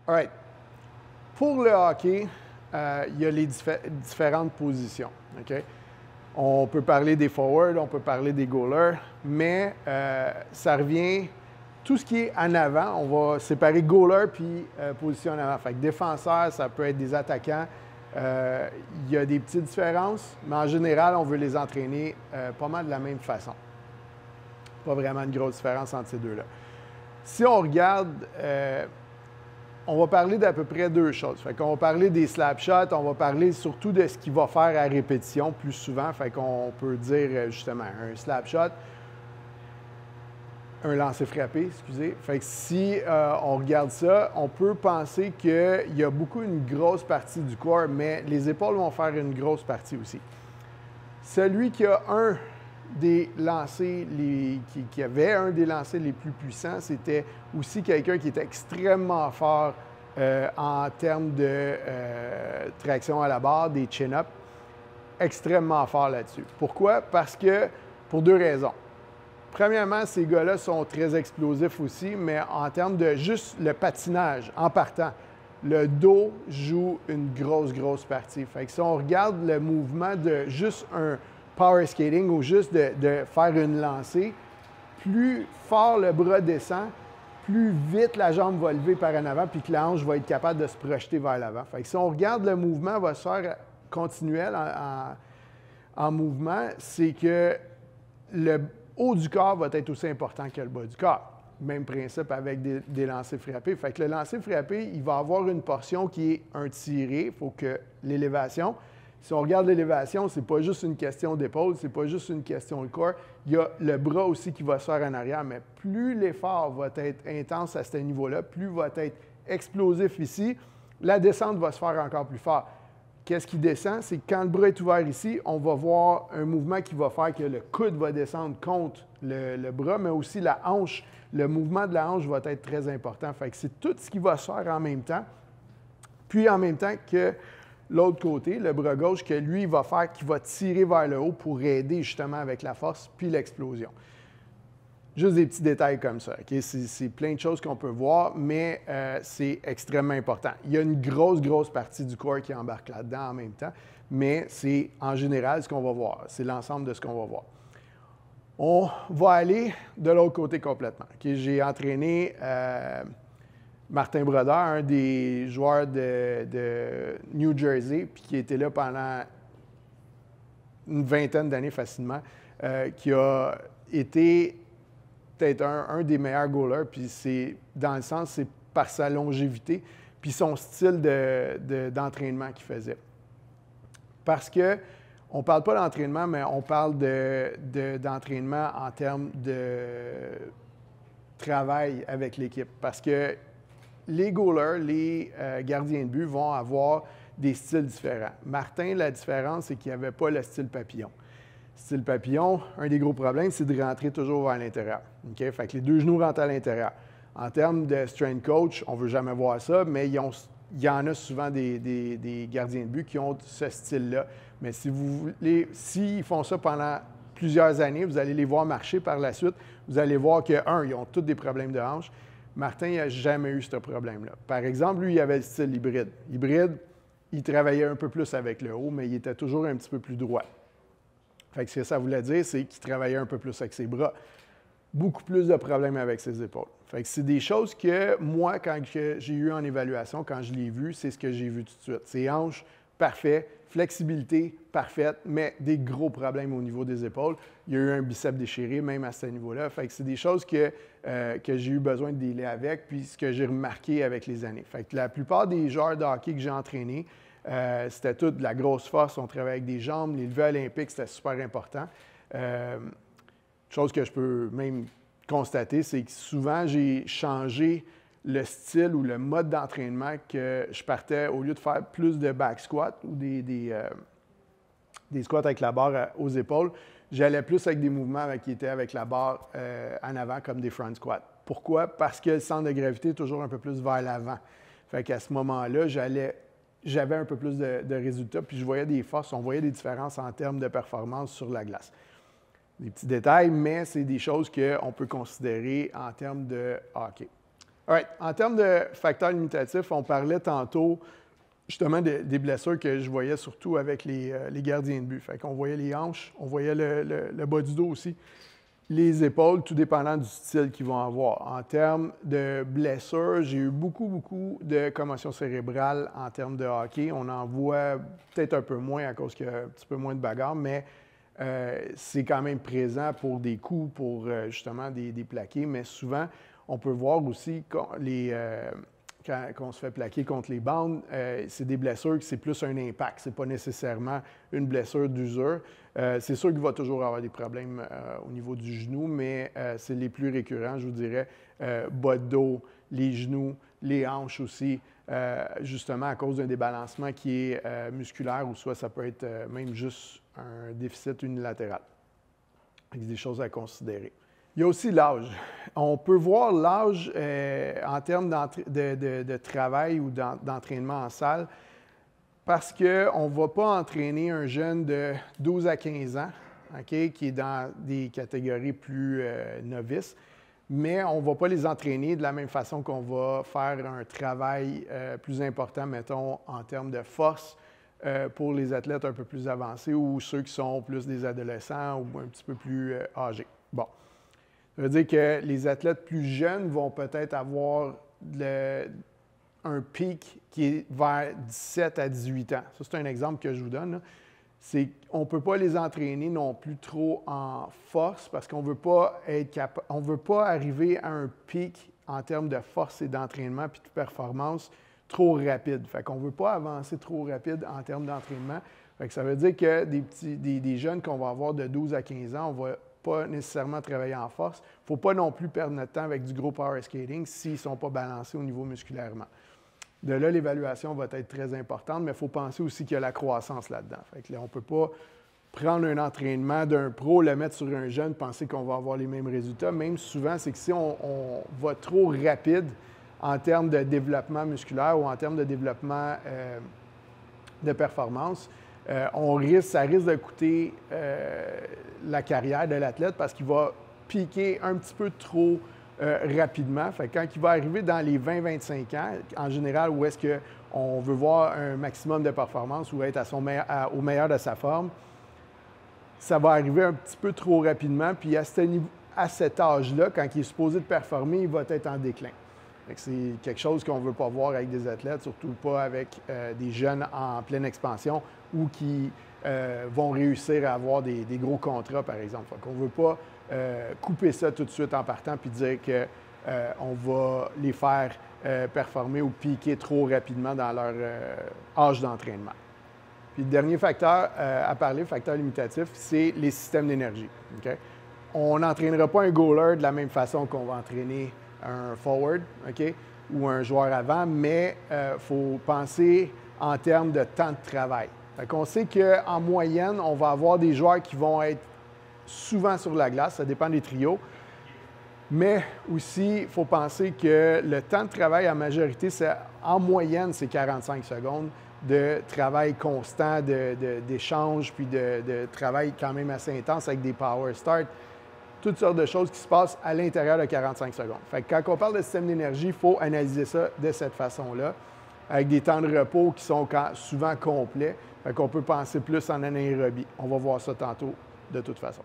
All right. Pour le hockey, il y a les différentes positions. OK? On peut parler des forwards, on peut parler des goalers, mais ça revient, tout ce qui est en avant, on va séparer goaler puis position en avant. Fait que défenseur, ça peut être des attaquants. Il y a des petites différences, mais en général, on veut les entraîner pas mal de la même façon. Pas vraiment une grosse différence entre ces deux-là. Si on regarde, on va parler d'à peu près deux choses. Fait qu'on va parler des slap shots, on va parler surtout de ce qu'il va faire à répétition plus souvent. Fait qu'on peut dire justement un slap shot, un lancer frappé, excusez. Fait que si on regarde ça, on peut penser qu'il y a beaucoup une grosse partie du corps, mais les épaules vont faire une grosse partie aussi. Celui qui a un des lancers, qui avait un des lancers les plus puissants, c'était aussi quelqu'un qui était extrêmement fort en termes de traction à la barre, des chin-ups, extrêmement fort là-dessus. Pourquoi? Parce que, pour deux raisons. Premièrement, ces gars-là sont très explosifs aussi, mais en termes de juste le patinage, en partant, le dos joue une grosse partie. Fait que si on regarde le mouvement de juste un power skating ou juste de faire une lancée, plus fort le bras descend, plus vite la jambe va lever par en avant, puis que la hanche va être capable de se projeter vers l'avant. Fait que si on regarde le mouvement va se faire continuel en mouvement, c'est que le haut du corps va être aussi important que le bas du corps. Même principe avec des lancers frappés. Fait que le lancer frappé, il va avoir une portion qui est un tiré. Il faut que l'élévation. Si on regarde l'élévation, ce n'est pas juste une question d'épaule, ce n'est pas juste une question de corps. Il y a le bras aussi qui va se faire en arrière. Mais plus l'effort va être intense à ce niveau-là, plus va être explosif ici, la descente va se faire encore plus fort. Qu'est-ce qui descend? C'est que quand le bras est ouvert ici, on va voir un mouvement qui va faire que le coude va descendre contre le bras, mais aussi la hanche. Le mouvement de la hanche va être très important. Fait que c'est tout ce qui va se faire en même temps. Puis en même temps que l'autre côté, le bras gauche, que lui, il va faire, qui va tirer vers le haut pour aider justement avec la force puis l'explosion. Juste des petits détails comme ça. Okay? C'est plein de choses qu'on peut voir, mais c'est extrêmement important. Il y a une grosse partie du corps qui embarque là-dedans en même temps, mais c'est en général ce qu'on va voir. C'est l'ensemble de ce qu'on va voir. On va aller de l'autre côté complètement. Okay? J'ai entraîné Martin Brodeur, un des joueurs de New Jersey, puis qui était là pendant une vingtaine d'années facilement, qui a été peut-être un des meilleurs goalers, puis c'est dans le sens, c'est par sa longévité, puis son style d'entraînement qu'il faisait. Parce que on ne parle pas d'entraînement, mais on parle d'entraînement en termes de travail avec l'équipe. Parce que les goalers, les gardiens de but vont avoir des styles différents. Martin, la différence, c'est qu'il n'y avait pas le style papillon. Style papillon, un des gros problèmes, c'est de rentrer toujours vers l'intérieur. Okay? Fait que les deux genoux rentrent à l'intérieur. En termes de strength coach, on ne veut jamais voir ça, mais il y en a souvent des gardiens de but qui ont ce style-là. Mais si vous voulez, s'ils font ça pendant plusieurs années, vous allez les voir marcher par la suite, vous allez voir que, ils ont tous des problèmes de hanche. Martin n'a jamais eu ce problème-là. Par exemple, lui, il avait le style hybride. Hybride, il travaillait un peu plus avec le haut, mais il était toujours un petit peu plus droit. Fait que ce que ça voulait dire, c'est qu'il travaillait un peu plus avec ses bras. Beaucoup plus de problèmes avec ses épaules. Fait que c'est des choses que moi, quand j'ai eu en évaluation, quand je l'ai vu, c'est ce que j'ai vu tout de suite. Ses hanches, parfait. Flexibilité, parfaite, mais des gros problèmes au niveau des épaules. Il y a eu un biceps déchiré, même à ce niveau-là. Fait que c'est des choses que j'ai eu besoin de dealer avec, puis ce que j'ai remarqué avec les années. Fait que la plupart des joueurs de hockey que j'ai entraînés, c'était tout de la grosse force. On travaillait avec des jambes. Les levées olympiques, c'était super important. Chose que je peux même constater, c'est que souvent, j'ai changé le style ou le mode d'entraînement que je partais, au lieu de faire plus de back squat ou des squats avec la barre aux épaules, j'allais plus avec des mouvements qui étaient avec la barre en avant, comme des front squats. Pourquoi? Parce que le centre de gravité est toujours un peu plus vers l'avant. Fait qu'à ce moment-là, j'avais un peu plus de résultats, puis je voyais des forces, on voyait des différences en termes de performance sur la glace. Des petits détails, mais c'est des choses qu'on peut considérer en termes de hockey. All right. En termes de facteurs limitatifs, on parlait tantôt justement des blessures que je voyais surtout avec les gardiens de but. Fait qu'on voyait les hanches, on voyait le bas du dos aussi, les épaules, tout dépendant du style qu'ils vont avoir. En termes de blessures, j'ai eu beaucoup de commotions cérébrales en termes de hockey. On en voit peut-être un peu moins à cause qu'il y a un petit peu moins de bagarre, mais c'est quand même présent pour des coups, pour justement des plaqués. Mais souvent, on peut voir aussi quand on se fait plaquer contre les bandes, c'est des blessures qui c'est plus un impact. Ce n'est pas nécessairement une blessure d'usure. C'est sûr qu'il va toujours avoir des problèmes au niveau du genou, mais c'est les plus récurrents, je vous dirais, bas de dos, les genoux, les hanches aussi, justement à cause d'un débalancement qui est musculaire ou soit ça peut être même juste un déficit unilatéral. C'est des choses à considérer. Il y a aussi l'âge. On peut voir l'âge en termes de travail ou d'entraînement en salle parce qu'on ne va pas entraîner un jeune de 12 à 15 ans, okay, qui est dans des catégories plus novices, mais on ne va pas les entraîner de la même façon qu'on va faire un travail plus important, mettons, en termes de force pour les athlètes un peu plus avancés ou ceux qui sont plus des adolescents ou un petit peu plus âgés. Bon. Ça veut dire que les athlètes plus jeunes vont peut-être avoir un pic qui est vers 17 à 18 ans. Ça, c'est un exemple que je vous donne. On ne peut pas les entraîner non plus trop en force parce qu'on ne veut pas on veut pas arriver à un pic en termes de force et d'entraînement puis de performance trop rapide. Fait qu'on ne veut pas avancer trop rapide en termes d'entraînement. Fait que ça veut dire que des jeunes qu'on va avoir de 12 à 15 ans, on va pas nécessairement travailler en force. Il ne faut pas non plus perdre notre temps avec du gros power skating s'ils ne sont pas balancés au niveau musculairement. De là, l'évaluation va être très importante, mais il faut penser aussi qu'il y a la croissance là-dedans. Fait que là, on ne peut pas prendre un entraînement d'un pro, le mettre sur un jeune, penser qu'on va avoir les mêmes résultats. Même souvent, c'est que si on va trop rapide en termes de développement musculaire ou en termes de développement de performance, ça risque de coûter la carrière de l'athlète parce qu'il va piquer un petit peu trop rapidement. Fait que quand il va arriver dans les 20-25 ans, en général, où est-ce qu'on veut voir un maximum de performance ou être au meilleur de sa forme, ça va arriver un petit peu trop rapidement. Puis à cet âge-là, quand il est supposé de performer, il va être en déclin. C'est quelque chose qu'on ne veut pas voir avec des athlètes, surtout pas avec des jeunes en pleine expansion ou qui vont réussir à avoir des gros contrats, par exemple. On ne veut pas couper ça tout de suite en partant puis dire qu'on va les faire performer ou piquer trop rapidement dans leur âge d'entraînement. Puis le dernier facteur à parler, facteur limitatif, c'est les systèmes d'énergie. Okay? On n'entraînera pas un goaler de la même façon qu'on va entraîner un forward, OK, ou un joueur avant, mais il faut penser en termes de temps de travail. On sait qu'en moyenne, on va avoir des joueurs qui vont être souvent sur la glace, ça dépend des trios, mais aussi, il faut penser que le temps de travail, en majorité, en moyenne, c'est 45 secondes de travail constant, d'échange, puis de travail quand même assez intense avec des power starts. Toutes sortes de choses qui se passent à l'intérieur de 45 secondes. Fait que quand on parle de système d'énergie, il faut analyser ça de cette façon-là, avec des temps de repos qui sont souvent complets. Fait qu'on peut penser plus en anaérobie. On va voir ça tantôt de toute façon.